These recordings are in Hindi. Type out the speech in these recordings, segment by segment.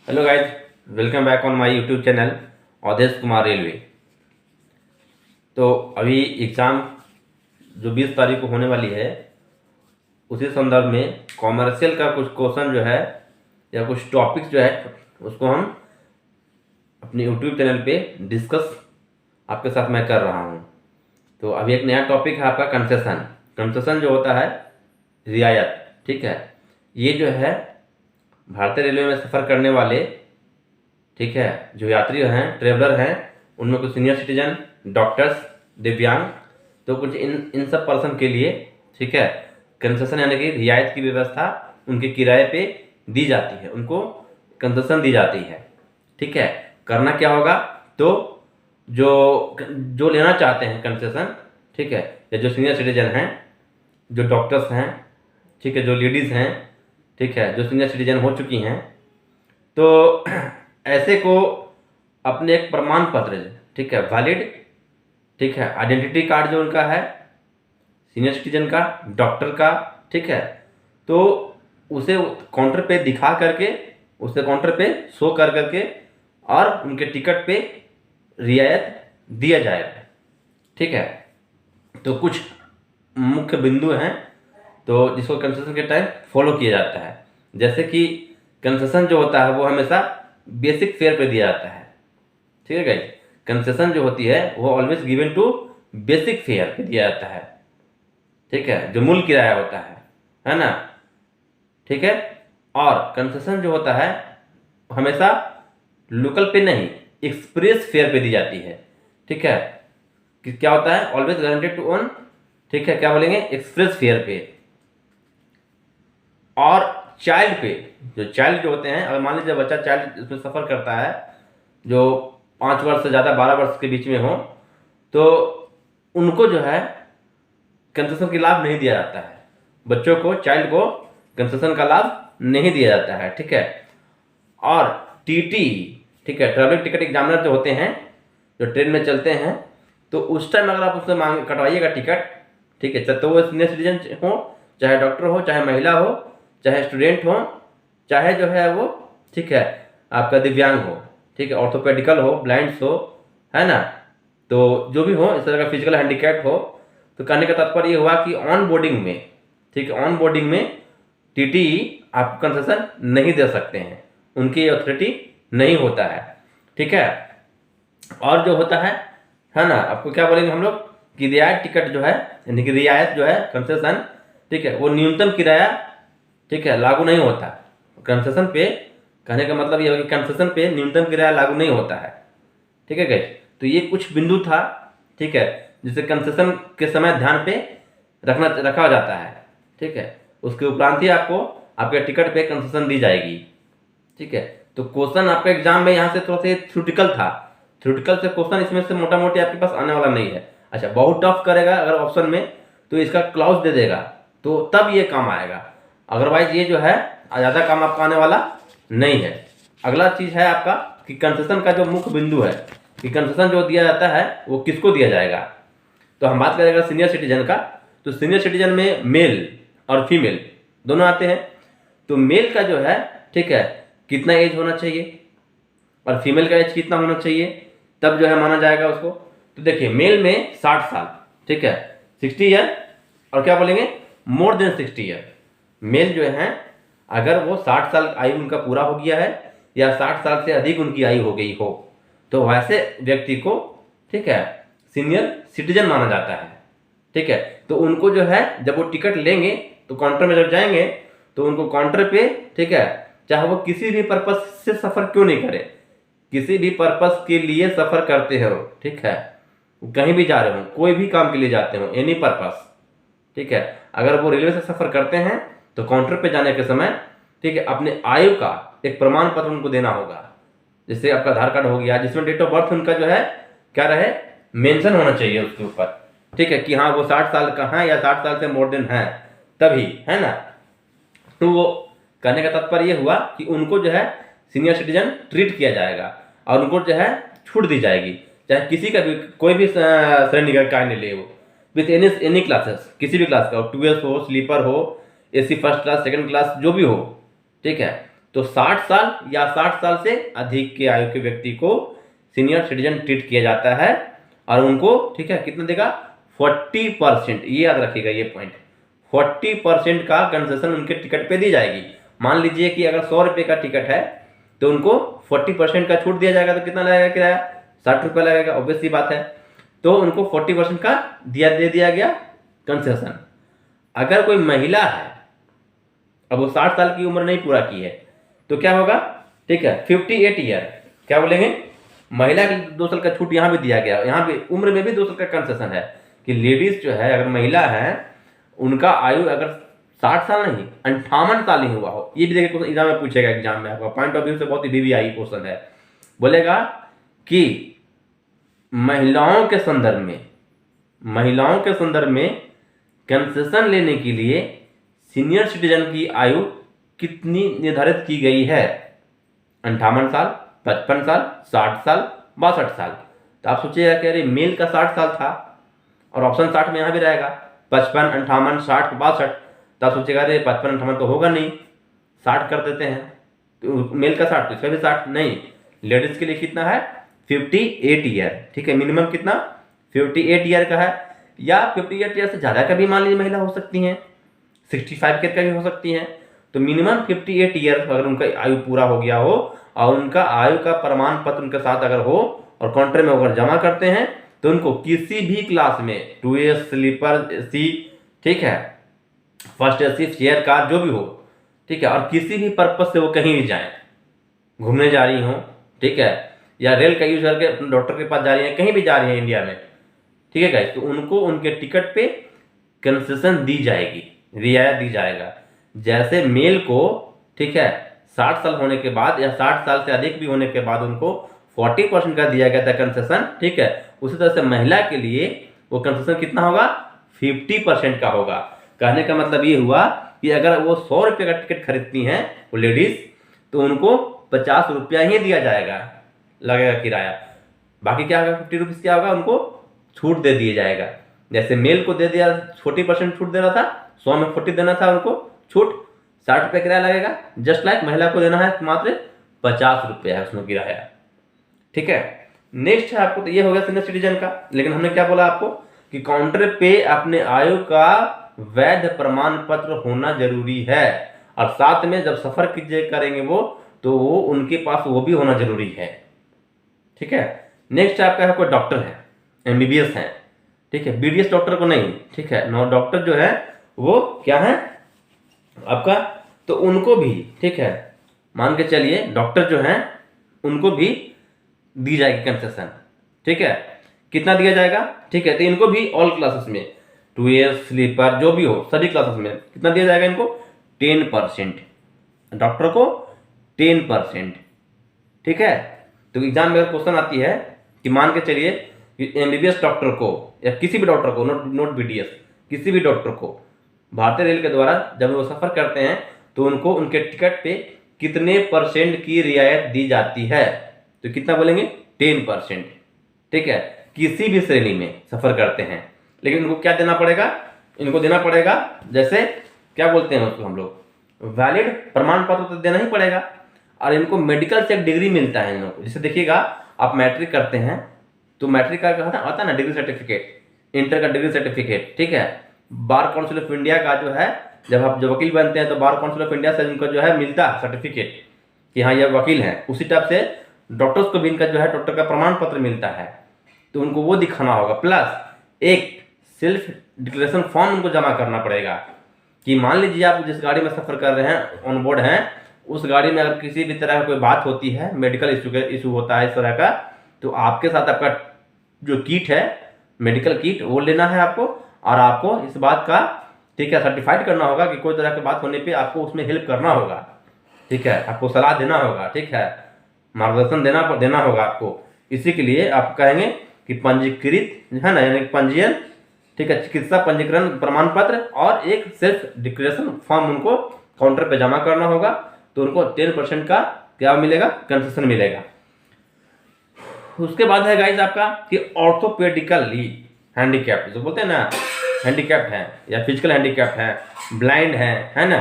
Hello guys, welcome back on my YouTube channel Awadhesh Kumar railway. तो अभी एग्ज़ाम जो 20 तारीख को होने वाली है, उसी संदर्भ में कॉमर्शियल का कुछ क्वेश्चन जो है या कुछ टॉपिक्स जो है उसको हम अपने यूट्यूब चैनल पे डिस्कस आपके साथ मैं कर रहा हूँ। तो अभी एक नया टॉपिक है आपका कंसेशन। कंसेशन जो होता है रियायत, ठीक है। ये जो है भारतीय रेलवे में सफ़र करने वाले, ठीक है, जो यात्री हैं, ट्रेवलर हैं, उनमें कुछ सीनियर सिटीजन, डॉक्टर्स, दिव्यांग, तो कुछ इन सब पर्सन के लिए, ठीक है, कंसेशन यानी कि रियायत की व्यवस्था उनके किराए पे दी जाती है, उनको कंसेशन दी जाती है, ठीक है। करना क्या होगा, तो जो जो लेना चाहते हैं कंसेशन, ठीक है, या जो सीनियर सिटीजन हैं, जो डॉक्टर्स हैं, ठीक है, जो लेडीज़ हैं, ठीक है, जो सीनियर सिटीजन हो चुकी हैं, तो ऐसे को अपने एक प्रमाण पत्र, ठीक है, वैलिड, ठीक है, आइडेंटिटी कार्ड जो उनका है सीनियर सिटीजन का, डॉक्टर का, ठीक है, तो उसे काउंटर पे दिखा करके, उसे काउंटर पे शो कर करके और उनके टिकट पे रियायत दिया जाएगा, ठीक है। तो कुछ मुख्य बिंदु हैं तो जिसको कंसेशन के टाइम फॉलो किया जाता है। जैसे कि कंसेशन जो होता है वो हमेशा बेसिक फेयर पे दिया जाता है, ठीक है गाइस। कंसेशन जो होती है वो always given to basic fare पे दिया जाता है, ठीक है, जो मूल किराया होता है ना, ठीक है। और कंसेशन जो होता है हमेशा लोकल पे नहीं, एक्सप्रेस फेयर पे दी जाती है, ठीक है। कि क्या होता है, ऑलवेज गारंटेड टू ऑन, ठीक है, क्या बोलेंगे, एक्सप्रेस फेयर पे। और चाइल्ड पे, जो चाइल्ड जो होते हैं, अगर मान लीजिए बच्चा चाइल्ड इसमें सफ़र करता है जो 5 वर्ष से ज़्यादा 12 वर्ष के बीच में हो, तो उनको जो है कंसेशन का लाभ नहीं दिया जाता है। बच्चों को, चाइल्ड को कंसेशन का लाभ नहीं दिया जाता है, ठीक है। और टीटी, ठीक है, ट्रैवलिंग टिकट एग्जामिनर जो होते हैं, जो ट्रेन में चलते हैं, तो उस टाइम अगर आप उससे मांग कटवाइएगा टिकट, ठीक है, तो वो सीनियर सिटीजन हो, चाहे डॉक्टर हो, चाहे महिला हो, चाहे स्टूडेंट हो, चाहे जो है वो, ठीक है, आपका दिव्यांग हो, ठीक है, ऑर्थोपेडिकल हो, ब्लाइंड्स हो, है ना, तो जो भी हो, इस तरह का फिजिकल हैंडीकैप हो। तो कहने का तात्पर्य ये हुआ कि ऑन बोर्डिंग में, ठीक है, ऑन बोर्डिंग में टीटी आप कंसेशन नहीं दे सकते हैं, उनकी अथॉरिटी नहीं होता है, ठीक है। और जो होता है ना, आपको क्या बोलेंगे हम लोग कि रियायत टिकट जो है, यानी कि रियायत जो है, कंसेशन, ठीक है, वो न्यूनतम किराया, ठीक है, लागू नहीं होता कंसेशन पे। कहने का मतलब ये है कि कंसेशन पे न्यूनतम किराया लागू नहीं होता है, ठीक है गाइस। तो ये कुछ बिंदु था, ठीक है, जिसे कंसेशन के समय ध्यान पे रखा जाता है, ठीक है। उसके उपरांत ही आपको आपके टिकट पे कंसेशन दी जाएगी, ठीक है। तो क्वेश्चन आपका एग्जाम में यहाँ से थोड़ा सा थ्योरेटिकल था, थ्योरेटिकल से क्वेश्चन इसमें से मोटा मोटी आपके पास आने वाला नहीं है। अच्छा, बहुत टफ करेगा अगर ऑप्शन में, तो इसका क्लॉज दे देगा, तो तब ये काम आएगा, अदरवाइज ये जो है ज़्यादा काम आपका आने वाला नहीं है। अगला चीज़ है आपका कि कंसेशन का जो मुख्य बिंदु है कि कंसेशन जो दिया जाता है वो किसको दिया जाएगा। तो हम बात करेंगे सीनियर सिटीजन का। तो सीनियर सिटीजन में मेल और फीमेल दोनों आते हैं। तो मेल का जो है, ठीक है, कितना एज होना चाहिए और फीमेल का एज कितना होना चाहिए, तब जो है माना जाएगा उसको। तो देखिए, मेल में 60 साल, ठीक है, 60 ईयर, और क्या बोलेंगे, मोर देन 60 ईयर। मेल जो है अगर वो 60 साल आयु उनका पूरा हो गया है या 60 साल से अधिक उनकी आयु हो गई हो, तो वैसे व्यक्ति को, ठीक है, सीनियर सिटीजन माना जाता है, ठीक है। तो उनको जो है जब वो टिकट लेंगे तो काउंटर में जब जाएंगे तो उनको काउंटर पे, ठीक है, चाहे वो किसी भी पर्पस से सफ़र क्यों नहीं करे, किसी भी पर्पस के लिए सफ़र करते हो, ठीक है, कहीं भी जा रहे हो, कोई भी काम के लिए जाते हो, एनी पर्पस, ठीक है, अगर वो रेलवे से सफ़र करते हैं तो काउंटर पे जाने के समय, ठीक है, अपने आयु का एक प्रमाण पत्र उनको देना होगा, जैसे आपका आधार कार्ड हो गया, जिसमें डेट ऑफ बर्थ उनका जो है क्या रहे, मेंशन होना चाहिए उसके ऊपर, ठीक है, कि हाँ वो 60 साल का है या 60 साल से मोर देन है, तभी, है ना। तो वो कहने का तात्पर्य ये हुआ कि उनको जो है सीनियर सिटीजन ट्रीट किया जाएगा और उनको जो है छूट दी जाएगी, चाहे किसी का भी, कोई भी श्रेणी का कार्ड ले वो, विथ एनी क्लासेस, किसी भी क्लास का हो, 12 हो, स्लीपर हो, AC first class, second class, जो भी हो, ठीक है। तो 60 साल या 60 साल से अधिक के आयु के व्यक्ति को सीनियर सिटीजन ट्रीट किया जाता है और उनको, ठीक है, कितना देगा, 40%, ये याद रखिएगा ये पॉइंट, 40% का कंसेशन उनके टिकट पे दी जाएगी। मान लीजिए कि अगर 100 रुपये का टिकट है तो उनको 40% का छूट दिया जाएगा, तो कितना लगेगा किराया, 60 रुपये लगेगा, ऑब्वियस सी बात है। तो उनको 40% का दे दिया गया कंसेशन। अगर कोई महिला है, अब वो 60 साल की उम्र नहीं पूरा की है, तो क्या होगा, ठीक है, 58 ईयर, क्या बोलेंगे, महिला के 2 साल का छूट यहाँ भी दिया गया, यहाँ पे उम्र में भी 2 साल का कंसेशन है कि लेडीज जो है, अगर महिला है, उनका आयु अगर 60 साल नहीं 58 साल ही हुआ हो, ये भी देखिए एग्जाम में पूछेगा, एग्जाम में आपका पॉइंट ऑफ व्यू से बहुत ही वीवीआई क्वेश्चन है। बोलेगा कि महिलाओं के संदर्भ में कंसेशन लेने के लिए सीनियर सिटीजन की आयु कितनी निर्धारित की गई है, 58 साल, 55 साल, 60 साल, 62 साल। तो आप सोचिएगा कि अरे मेल का 60 साल था और ऑप्शन 60 में यहाँ भी रहेगा, 55, 58, 60, 62। तो आप सोचिएगा अरे 55, 58 तो होगा नहीं, 60 कर देते हैं, तो मेल का 60, तो इसका भी 60 नहीं। लेडीज के लिए कितना है, 58 ईयर, ठीक है, मिनिमम कितना, 58 ईयर का है, या 58 ईयर से ज़्यादा का भी मान लीजिए महिला हो सकती हैं, 65 ईयर का भी हो सकती हैं। तो मिनिमम 58 ईयर अगर उनका आयु पूरा हो गया हो और उनका आयु का प्रमाण पत्र उनके साथ अगर हो और काउंटर में अगर जमा करते हैं, तो उनको किसी भी क्लास में 2A स्लीपर AC, ठीक है, फर्स्ट AC, चेयर कार जो भी हो, ठीक है, और किसी भी पर्पज से वो कहीं भी जाएं, घूमने जा रही हों, ठीक है, या रेल का यूज करके अपने डॉक्टर के पास जा रही हैं, कहीं भी जा रही हैं इंडिया में, ठीक है गाइस, तो उनको उनके टिकट पे कंसेशन दी जाएगी, रियायत दी जाएगा। जैसे मेल को, ठीक है, 60 साल होने के बाद या 60 साल से अधिक भी होने के बाद उनको 40% का दिया गया था कंसेशन, ठीक है, उसी तरह से महिला के लिए वो कंसेशन कितना होगा, 50% का होगा। कहने का मतलब ये हुआ कि अगर वो 100 रुपये का टिकट खरीदती हैं वो लेडीज, तो उनको 50 रुपया ही दिया जाएगा, लगेगा किराया, बाकी क्या होगा, 50 रुपीज़ क्या होगा, उनको छूट दे दिया जाएगा। जैसे मेल को दे दिया 40% छूट देना था, 100 में 40 देना था उनको छूट, 60 रुपये किराया लगेगा। जस्ट लाइक महिला को देना है मात्र 50 रुपये है उसमें किराया, ठीक है। नेक्स्ट है आपको, तो ये हो गया सीनियर सिटीजन का। लेकिन हमने क्या बोला आपको कि काउंटर पे अपने आयु का वैध प्रमाण पत्र होना जरूरी है, और साथ में जब सफर करेंगे वो, तो वो उनके पास वो भी होना जरूरी है, ठीक है। नेक्स्ट आपका है, कोई डॉक्टर है, MBBS है, ठीक है, BDS डॉक्टर को नहीं, ठीक है, नौ डॉक्टर जो है वो क्या है आपका, तो उनको भी, ठीक है, मान के चलिए डॉक्टर जो हैं उनको भी दी जाएगी कंसेशन, ठीक है, कितना दिया जाएगा, ठीक है, तो इनको भी ऑल क्लासेस में 2A स्लीपर जो भी हो सभी क्लासेस में कितना दिया जाएगा, इनको 10%, डॉक्टर को 10%, ठीक है। तो एग्जाम में अगर क्वेश्चन आती है कि मान के चलिए कि MBBS डॉक्टर को या किसी भी डॉक्टर को, नोट BDS, किसी भी डॉक्टर को भारतीय रेल के द्वारा जब वो सफर करते हैं तो उनको उनके टिकट पे कितने % की रियायत दी जाती है, तो कितना बोलेंगे, 10%, ठीक है, किसी भी श्रेणी में सफर करते हैं। लेकिन इनको क्या देना पड़ेगा, इनको देना पड़ेगा, जैसे क्या बोलते हैं उसको हम लोग, वैलिड प्रमाण पत्र तो देना ही पड़ेगा, और इनको मेडिकल से एक डिग्री मिलता है इन लोगों को। जैसे देखिएगा आप मैट्रिक करते हैं तो मैट्रिक का आता है ना डिग्री सर्टिफिकेट, इंटर का डिग्री सर्टिफिकेट, ठीक है, बार काउंसिल ऑफ इंडिया का जो है, जब आप जो वकील बनते हैं तो बार काउंसिल ऑफ इंडिया से इनको जो है मिलता है सर्टिफिकेट कि हाँ ये वकील है, उसी टाइप से डॉक्टर्स को भी इनका जो है डॉक्टर का प्रमाण पत्र मिलता है, तो उनको वो दिखाना होगा। प्लस एक सेल्फ डिक्लेरेशन फॉर्म उनको जमा करना पड़ेगा कि मान लीजिए आप जिस गाड़ी में सफर कर रहे हैं, ऑन बोर्ड हैं, उस गाड़ी में अगर किसी भी तरह का कोई बात होती है, मेडिकल इशू होता है इस तरह का, तो आपके साथ आपका जो किट है, मेडिकल किट, वो लेना है आपको, और आपको इस बात का, ठीक है, सर्टिफाइड करना होगा कि कोई तरह की बात होने पे आपको उसमें हेल्प करना होगा, ठीक है, आपको सलाह देना होगा, ठीक है, मार्गदर्शन देना होगा आपको। इसी के लिए आप कहेंगे कि पंजीकृत है ना, यानी पंजीयन, ठीक है, चिकित्सा पंजीकरण प्रमाण पत्र और एक सेल्फ डिक्लेरेशन फॉर्म उनको काउंटर पे जमा करना होगा, तो उनको 10% का क्या मिलेगा, कंसेशन मिलेगा। उसके बाद है गाइस आपका कि ऑर्थोपेडिकली हैंडीकैप्ड, जो बोलते हैं ना, हैंडीकैप्ड है या फिजिकल हैंडीकैप्ड है, ब्लाइंड है ना,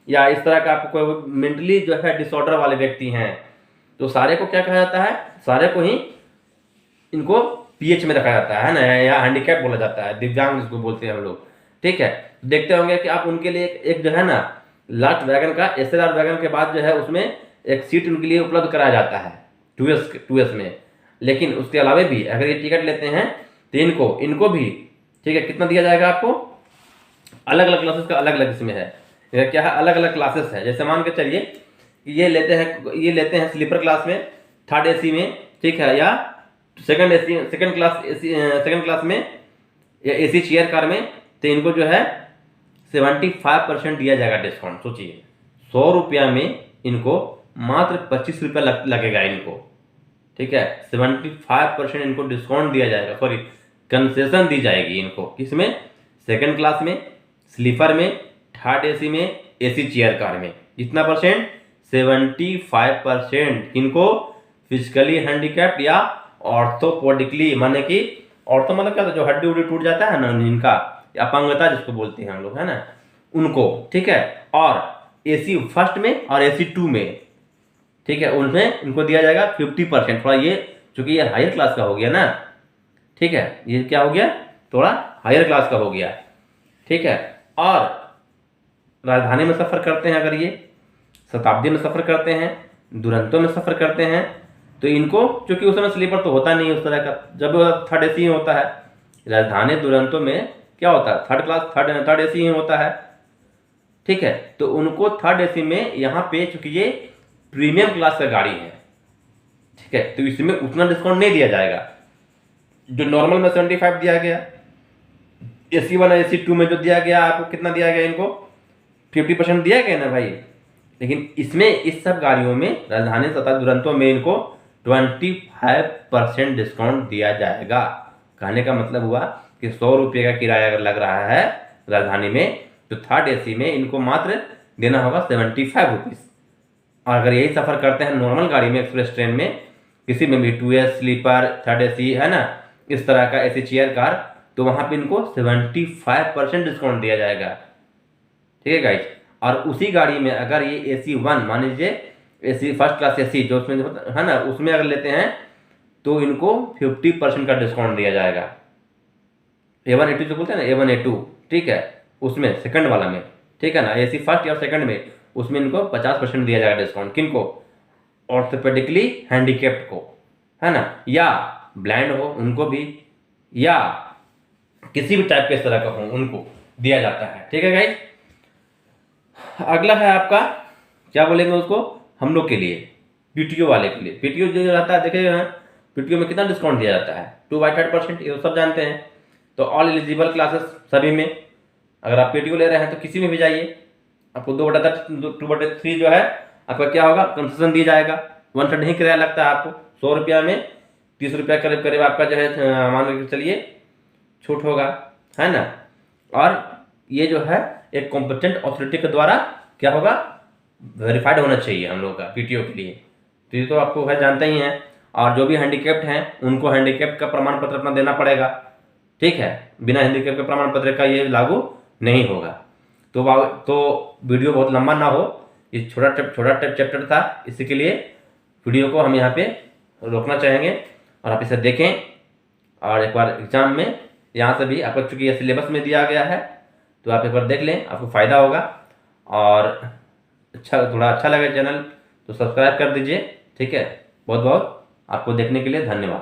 या इस तरह का आपको कोई मेंटली जो है डिसऑर्डर वाले व्यक्ति हैं, तो सारे को क्या कहा जाता है, सारे को ही इनको पीएच में रखा जाता है ना, या हैंडीकैप बोला जाता है, दिव्यांग जिसको बोलते हैं हम लोग। ठीक है, देखते होंगे कि आप उनके लिए एक जो है ना लास्ट वैगन का एसएलआर वैगन के बाद जो है उसमें एक सीट उनके लिए उपलब्ध कराया जाता है 2S में। लेकिन उसके अलावा भी अगर ये टिकट लेते हैं तो इनको भी ठीक है कितना दिया जाएगा आपको, अलग अलग क्लासेस का अलग अलग इसमें है, ये क्या है, अलग अलग क्लासेस है। जैसे मान के चलिए कि ये लेते हैं स्लीपर क्लास में, थर्ड एसी में, ठीक है, या सेकंड क्लास में, या एसी चेयर कार में, तो इनको जो है 75% दिया जाएगा डिस्काउंट। सोचिए 100 रुपया में इनको मात्र 25 रुपया लगेगा इनको। ठीक है, 75% इनको डिस्काउंट दिया जाएगा, सॉरी कंसेशन दी जाएगी इनको। किसमें, सेकंड क्लास में, स्लीपर में, थर्ड एसी में, एसी चेयर कार में। कितना परसेंट, 75% इनको फिजिकली हैंडीकैप्ड या ऑर्थोपोडिकली, माने कि ऑर्थो मतलब क्या, जो हड्डी उड्डी टूट जाता है ना इनका, अपंगता जिसको बोलते हैं हम लोग, है ना, उनको। ठीक है, और एसी फर्स्ट में और एसी 2 में, ठीक है, उनमें इनको दिया जाएगा 50%। थोड़ा ये चूंकि ये हायर क्लास का हो गया ना, ठीक है, ये क्या हो गया, थोड़ा हायर क्लास का हो गया। ठीक है, और राजधानी में सफ़र करते हैं, अगर ये शताब्दी में सफ़र करते हैं, दुरंतो में सफ़र करते हैं, तो इनको चूंकि उस समय स्लीपर तो होता नहीं उस तरह का, जब थर्ड एसी होता है। राजधानी दुरंतो में क्या होता है, थर्ड एसी ही होता है। ठीक है, तो उनको थर्ड एसी में यहाँ पे चूंकि ये प्रीमियम क्लास का गाड़ी है, ठीक है, तो इसमें उतना डिस्काउंट नहीं दिया जाएगा। जो नॉर्मल में 75 दिया गया, एसी 1 और एसी 2 में जो दिया गया आपको, कितना दिया गया इनको, 50% दिया गया ना भाई। लेकिन इसमें इस सब गाड़ियों में राजधानी तथा दुरंतो में इनको 25% डिस्काउंट दिया जाएगा। कहने का मतलब हुआ कि 100 रुपये का किराया अगर लग रहा है राजधानी में, तो थर्ड एसी में इनको मात्र देना होगा 75 रुपीज़। और अगर यही सफ़र करते हैं नॉर्मल गाड़ी में, एक्सप्रेस ट्रेन में, किसी में भी 2S स्लीपर, थर्ड एसी, है ना, इस तरह का एसी चेयर कार, तो वहाँ पे इनको 75% डिस्काउंट दिया जाएगा। ठीक है गाइज, और उसी गाड़ी में अगर ये एसी 1, मान लीजिए एसी फर्स्ट क्लास एसी जो उसमें है ना, उसमें अगर लेते हैं तो इनको 50% का डिस्काउंट दिया जाएगा। A1 A2 जो बोलते हैं ना, A1 A2, ठीक है, उसमें सेकंड वाला में, ठीक है ना, एसी फर्स्ट या सेकंड में, उसमें इनको 50% दिया जाएगा डिस्काउंट। किनको, ऑर्थोपेडिकली हैंडीकैप्ड को, है ना, या ब्लाइंड हो उनको भी, या किसी भी टाइप के इस तरह का हो उनको दिया जाता है। ठीक है गाइस, अगला है आपका क्या बोलेंगे उसको, हम लोग के लिए पीटीओ वाले के लिए। पीटीओ जो रहता है, देखे पीटीओ में कितना डिस्काउंट दिया जाता है, 2/3%, ये तो सब जानते हैं। तो ऑल एलिजिबल क्लासेस सभी में, अगर आप पीटीओ ले रहे हैं तो किसी में भी जाइए, आपको 2/3 जो है आपका क्या होगा, कंसेशन दिया जाएगा। 1/3 ही किराया लगता है आपको, 100 रुपया में 30 रुपया करीब करीब आपका जो है मान के चलिए छूट होगा, है ना। और ये जो है एक कॉम्पिटेंट अथॉरिटी के द्वारा क्या होगा, वेरीफाइड होना चाहिए हम लोग का पीटीओ के लिए। तो ये तो आपको है जानते ही हैं। और जो भी हैंडीकैप्ड हैं उनको हैंडीकैप्ड का प्रमाण पत्र अपना देना पड़ेगा। ठीक है, बिना हैंडीकैप्ड के प्रमाण पत्र का ये लागू नहीं होगा। तो वीडियो बहुत लंबा ना हो, ये छोटा चैप्टर था, इसी के लिए वीडियो को हम यहाँ पे रोकना चाहेंगे और आप इसे देखें। और एक बार एग्जाम में यहाँ से भी आपको, चूँकि ये सिलेबस में दिया गया है, तो आप एक बार देख लें, आपको फ़ायदा होगा। और थोड़ा अच्छा लगे चैनल तो सब्सक्राइब कर दीजिए। ठीक है, बहुत बहुत आपको देखने के लिए धन्यवाद।